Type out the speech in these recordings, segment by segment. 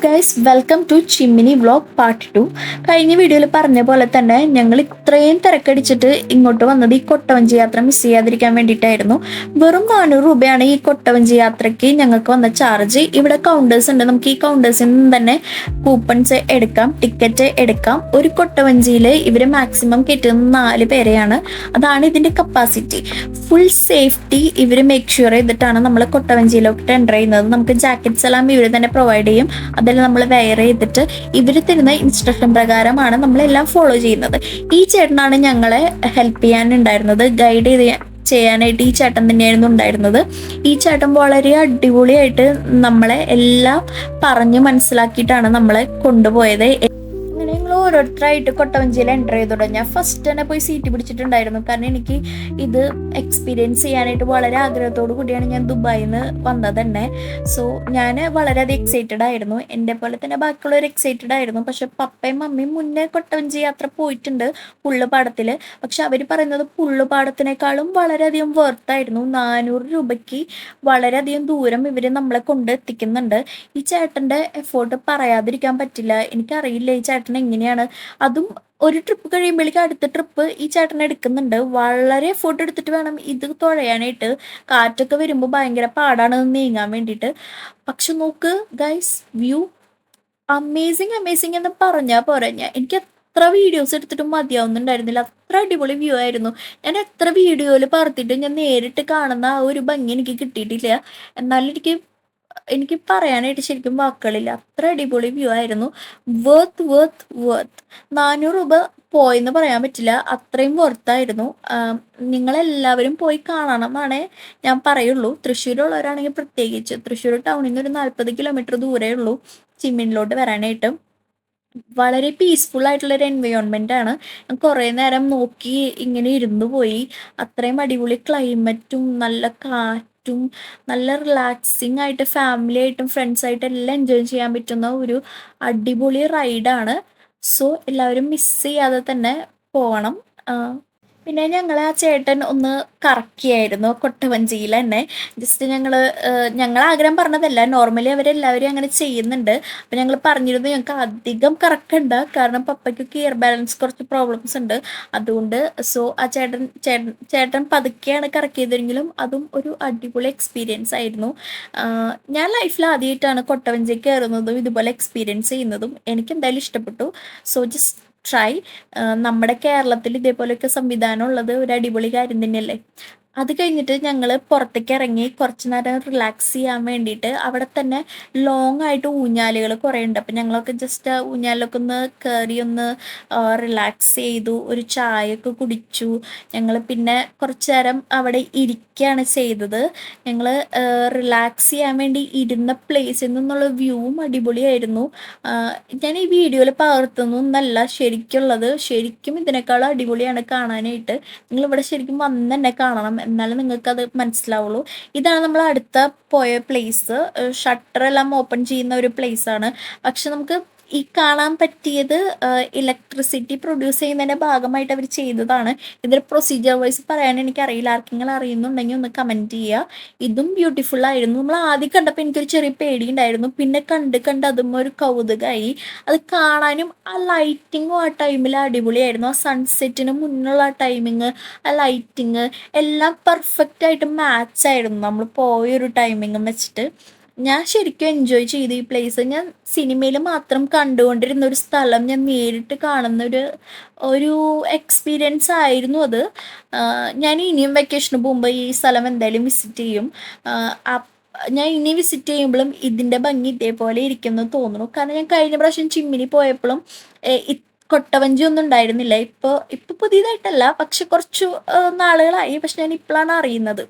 Guys, welcome to Chimmini vlog part 2. കഴിഞ്ഞ വീഡിയോയിൽ പറഞ്ഞ പോലെ തന്നെ ഞങ്ങൾ ഇത്രയും തിരക്കടിച്ചിട്ട് ഇങ്ങോട്ട് വന്നത് ഈ കൊട്ടവഞ്ചി യാത്ര മിസ് ചെയ്യാതിരിക്കാൻ വേണ്ടിയിട്ടായിരുന്നു. വെറും 400 രൂപയാണ് ഈ കൊട്ടവഞ്ചി യാത്രയ്ക്ക് ഞങ്ങൾക്ക് വന്ന ചാർജ്. ഇവിടെ കൗണ്ടേഴ്സ് ഉണ്ട്, നമുക്ക് ഈ കൗണ്ടേഴ്സിൽ നിന്ന് തന്നെ കൂപ്പൺസ് എടുക്കാം, ടിക്കറ്റ് എടുക്കാം. ഒരു കൊട്ടവഞ്ചിയിൽ ഇവർ മാക്സിമം കയറ്റുന്ന 4 പേരെയാണ്. അതാണ് ഇതിൻ്റെ കപ്പാസിറ്റി. ഫുൾ സേഫ്റ്റി ഇവർ മേക്ക് ഷുവർ ചെയ്തിട്ടാണ് നമ്മൾ കൊട്ടവഞ്ചിയിലോട്ട് എൻ്റർ ചെയ്യുന്നത്. നമുക്ക് ജാക്കറ്റ്സ് എല്ലാം ഇവർ തന്നെ പ്രൊവൈഡ് ചെയ്യും. അതെല്ലാം നമ്മൾ വെയർ ചെയ്തിട്ട് ഇവർ തരുന്ന ഇൻസ്ട്രക്ഷൻ പ്രകാരമാണ് നമ്മളെല്ലാം ഫോളോ ചെയ്യുന്നത്. ഈ ചേട്ടനാണ് ഞങ്ങളെ ഹെൽപ്പ് ചെയ്യാനുണ്ടായിരുന്നത്, ഗൈഡ് ചെയ്യാനായിട്ട് ഈ ചേട്ടൻ തന്നെയായിരുന്നു ഉണ്ടായിരുന്നത്. ഈ ചേട്ടൻ വളരെ അടിപൊളിയായിട്ട് നമ്മളെ എല്ലാം പറഞ്ഞ് മനസ്സിലാക്കിയിട്ടാണ് നമ്മളെ കൊണ്ടുപോയത്. ഞങ്ങൾ ഓരോരുത്തരായിട്ട് കൊട്ടവഞ്ചിയിൽ എൻ്റർ ചെയ്ത് തുടങ്ങി. ഫസ്റ്റ് തന്നെ പോയി സീറ്റ് പിടിച്ചിട്ടുണ്ടായിരുന്നു, കാരണം എനിക്ക് ഇത് എക്സ്പീരിയൻസ് ചെയ്യാനായിട്ട് വളരെ ആഗ്രഹത്തോടു കൂടിയാണ് ഞാൻ ദുബായിൽ നിന്ന് വന്നത് തന്നെ. സോ ഞാൻ വളരെയധികം എക്സൈറ്റഡ് ആയിരുന്നു, എൻ്റെ പോലെ തന്നെ ബാക്കിയുള്ളവർ എക്സൈറ്റഡ് ആയിരുന്നു. പക്ഷെ പപ്പയും മമ്മിയും മുന്നേ കൊട്ടവഞ്ചി യാത്ര പോയിട്ടുണ്ട് പുള്ളുപാടത്തിൽ. പക്ഷെ അവർ പറയുന്നത് പുള്ളുപാടത്തിനേക്കാളും വളരെയധികം വെർത്തായിരുന്നു. 400 രൂപയ്ക്ക് വളരെയധികം ദൂരം ഇവർ നമ്മളെ കൊണ്ടെത്തിക്കുന്നുണ്ട്. ഈ ചേട്ടൻ്റെ എഫേർട്ട് പറയാതിരിക്കാൻ പറ്റില്ല. എനിക്കറിയില്ല ഈ ചേട്ടൻ എങ്ങനെയാണ്, അതും ഒരു ട്രിപ്പ് കഴിയുമ്പോഴേക്കും അടുത്ത ട്രിപ്പ് ഈ ചേട്ടൻ എടുക്കുന്നുണ്ട്. വളരെ എഫേർട്ട് എടുത്തിട്ട് വേണം ഇത് തുഴയാനായിട്ട്. കാറ്റൊക്കെ വരുമ്പോൾ ഭയങ്കര പാടാണ് നീങ്ങാൻ വേണ്ടിയിട്ട്. പക്ഷെ നോക്ക് ഗൈസ്, വ്യൂ അമേസിങ് എന്ന് പറഞ്ഞാൽ പോരാ. എനിക്ക് എത്ര വീഡിയോസ് എടുത്തിട്ടും മതിയാവുന്നുണ്ടായിരുന്നില്ല, അത്ര അടിപൊളി വ്യൂ ആയിരുന്നു. ഞാൻ എത്ര വീഡിയോയിൽ പറത്തിയിട്ട് ഞാൻ നേരിട്ട് കാണുന്ന ആ ഒരു ഭംഗി എനിക്ക് കിട്ടിയിട്ടില്ല. എന്നാലും എനിക്ക് പറയാനായിട്ട് ശരിക്കും വാക്കുകളില്ല, അത്ര അടിപൊളി വ്യൂ ആയിരുന്നു. വർത്ത് 400 രൂപ പോയെന്ന് പറയാൻ പറ്റില്ല, അത്രയും വർത്തായിരുന്നു. നിങ്ങളെല്ലാവരും പോയി കാണണം എന്നാണ് ഞാൻ പറയുള്ളൂ. തൃശ്ശൂരുള്ളവരാണെങ്കിൽ പ്രത്യേകിച്ച്. തൃശ്ശൂർ ടൗണിൽ നിന്ന് ഒരു 40 കിലോമീറ്റർ ദൂരേ ഉള്ളൂ ചിമ്മിനിലോട്ട് വരാനായിട്ട്. വളരെ പീസ്ഫുൾ ആയിട്ടുള്ളൊരു എൻവയോൺമെൻ്റ് ആണ്. ഞാൻ കുറേ നേരം നോക്കി ഇങ്ങനെ ഇരുന്നു പോയി. അത്രയും അടിപൊളി ക്ലൈമറ്റും നല്ല കാറ്റും നല്ല റിലാക്സിങ് ആയിട്ട് ഫാമിലി ആയിട്ടും ഫ്രണ്ട്സായിട്ടും എല്ലാം എൻജോയ് ചെയ്യാൻ പറ്റുന്ന ഒരു അടിപൊളി റൈഡാണ്. സോ എല്ലാവരും മിസ് ചെയ്യാതെ തന്നെ പോകണം. പിന്നെ ഞങ്ങളെ ആ ചേട്ടൻ ഒന്ന് കറക്കിയായിരുന്നു കൊട്ടവഞ്ചിയിൽ തന്നെ. ജസ്റ്റ് ഞങ്ങൾ ആഗ്രഹം പറഞ്ഞതല്ല, നോർമലി അവരെല്ലാവരും അങ്ങനെ ചെയ്യുന്നുണ്ട്. അപ്പം ഞങ്ങൾ പറഞ്ഞിരുന്നു ഞങ്ങൾക്ക് അധികം കറക്കണ്ട, കാരണം പപ്പയ്ക്ക് ഗിയർ ബാലൻസ് കുറച്ച് പ്രോബ്ലംസ് ഉണ്ട്, അതുകൊണ്ട്. സോ ആ ചേട്ടൻ പതുക്കെയാണ് കറക്കിയതെങ്കിലും അതും ഒരു അടിപൊളി എക്സ്പീരിയൻസ് ആയിരുന്നു. ഞാൻ ലൈഫിൽ ആദ്യമായിട്ടാണ് കൊട്ടവഞ്ചി കയറുന്നതും ഇതുപോലെ എക്സ്പീരിയൻസ് ചെയ്യുന്നതും. എനിക്ക് എന്തായാലും ഇഷ്ടപ്പെട്ടു. So just try. നമ്മുടെ കേരളത്തിൽ ഇതേപോലെയൊക്കെ സംവിധാനം ഉള്ളത് ഒരു അടിപൊളി കാര്യം തന്നെയല്ലേ. അത് കഴിഞ്ഞിട്ട് ഞങ്ങൾ പുറത്തേക്ക് ഇറങ്ങി കുറച്ച് നേരം റിലാക്സ് ചെയ്യാൻ വേണ്ടിയിട്ട്. അവിടെ തന്നെ ലോങ് ആയിട്ട് ഊഞ്ഞാലുകൾ കുറേ ഉണ്ട്. അപ്പം ഞങ്ങളൊക്കെ ജസ്റ്റ് ഊഞ്ഞാലൊക്കെ ഒന്ന് കയറി ഒന്ന് റിലാക്സ് ചെയ്തു, ഒരു ചായയൊക്കെ കുടിച്ചു. ഞങ്ങൾ പിന്നെ കുറച്ച് നേരം അവിടെ ഇരിക്കുകയാണ് ചെയ്തത്. ഞങ്ങൾ റിലാക്സ് ചെയ്യാൻ വേണ്ടി ഇരുന്ന പ്ലേസിൽ നിന്നുള്ള വ്യൂവും അടിപൊളിയായിരുന്നു. ഞാൻ ഈ വീഡിയോയിൽ പകർത്തുന്നൊന്നല്ല ശരിക്കുള്ളത്, ശരിക്കും ഇതിനേക്കാളും അടിപൊളിയാണ് കാണാനായിട്ട്. നിങ്ങളിവിടെ ശരിക്കും വന്ന് തന്നെ കാണണം, എന്നാലും നിങ്ങൾക്കത് മനസ്സിലാവുള്ളൂ. ഇതാണ് നമ്മൾ അടുത്ത പോയ പ്ലേസ്. ഷട്ടറെല്ലാം ഓപ്പൺ ചെയ്യുന്ന ഒരു പ്ലേസാണ്. പക്ഷെ നമുക്ക് ഈ കാണാൻ പറ്റിയത് ഇലക്ട്രിസിറ്റി പ്രൊഡ്യൂസ് ചെയ്യുന്നതിൻ്റെ ഭാഗമായിട്ട് അവർ ചെയ്തതാണ്. ഇതിൽ പ്രൊസീജിയർ വൈസ് പറയാൻ എനിക്കറിയില്ല, ആർക്കെങ്കിലും അറിയുന്നുണ്ടെങ്കിൽ ഒന്ന് കമൻറ്റ് ചെയ്യുക. ഇതും ബ്യൂട്ടിഫുൾ ആയിരുന്നു. നമ്മൾ ആദ്യം കണ്ടപ്പോൾ എനിക്കൊരു ചെറിയ പേടി ഉണ്ടായിരുന്നു, പിന്നെ കണ്ട് അതും ഒരു കൗതുകമായി. അത് കാണാനും ആ ലൈറ്റിങ്ങും ആ ടൈമിൽ അടിപൊളിയായിരുന്നു. ആ സൺസെറ്റിന് മുന്നുള്ള ആ ടൈമിങ്, ആ ലൈറ്റിങ് എല്ലാം പെർഫെക്റ്റ് ആയിട്ട് മാച്ചായിരുന്നു നമ്മൾ പോയൊരു ടൈമിങ്ങും വെച്ചിട്ട്. ഞാൻ ശരിക്കും എൻജോയ് ചെയ്തു ഈ പ്ലേസ്. ഞാൻ സിനിമയിൽ മാത്രം കണ്ടുകൊണ്ടിരുന്ന ഒരു സ്ഥലം ഞാൻ നേരിട്ട് കാണുന്ന ഒരു എക്സ്പീരിയൻസ് ആയിരുന്നു അത്. ഞാൻ ഇനിയും വെക്കേഷന് പോകുമ്പോൾ ഈ സ്ഥലം എന്തായാലും വിസിറ്റ് ചെയ്യും. ഞാൻ ഇനി വിസിറ്റ് ചെയ്യുമ്പോഴും ഇതിൻ്റെ ഭംഗി ഇതേപോലെ ഇരിക്കുമെന്ന് തോന്നുന്നു. കാരണം ഞാൻ കഴിഞ്ഞ പ്രാവശ്യം ചിമ്മിനി പോയപ്പോഴും കൊട്ടവഞ്ചി ഒന്നും ഉണ്ടായിരുന്നില്ല. ഇപ്പോൾ പുതിയതായിട്ടല്ല, പക്ഷെ കുറച്ച് നാളുകളായി. പക്ഷെ ഞാൻ ഇപ്പോഴാണ് അറിയുന്നത്.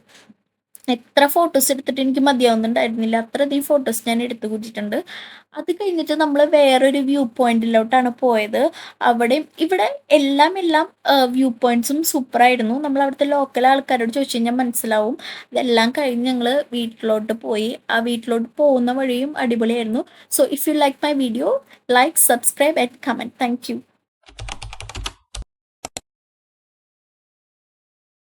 എത്ര ഫോട്ടോസ് എടുത്തിട്ട് എനിക്ക് മതിയാവുന്നുണ്ടായിരുന്നില്ല, അത്രയധികം ഫോട്ടോസ് ഞാൻ എടുത്തു കൂട്ടിയിട്ടുണ്ട്. അത് കഴിഞ്ഞിട്ട് നമ്മൾ വേറൊരു വ്യൂ പോയിന്റിലോട്ടാണ് പോയത്. ഇവിടെ എല്ലാം വ്യൂ പോയിന്റ്സും സൂപ്പറായിരുന്നു. നമ്മൾ അവിടുത്തെ ലോക്കൽ ആൾക്കാരോട് ചോദിച്ചു കഴിഞ്ഞാൽ മനസ്സിലാവും. ഇതെല്ലാം കഴിഞ്ഞ് ഞങ്ങൾ വീട്ടിലോട്ട് പോയി. ആ വീട്ടിലോട്ട് പോകുന്ന വഴിയും അടിപൊളിയായിരുന്നു. So if you like my video, like, subscribe and comment. Thank you.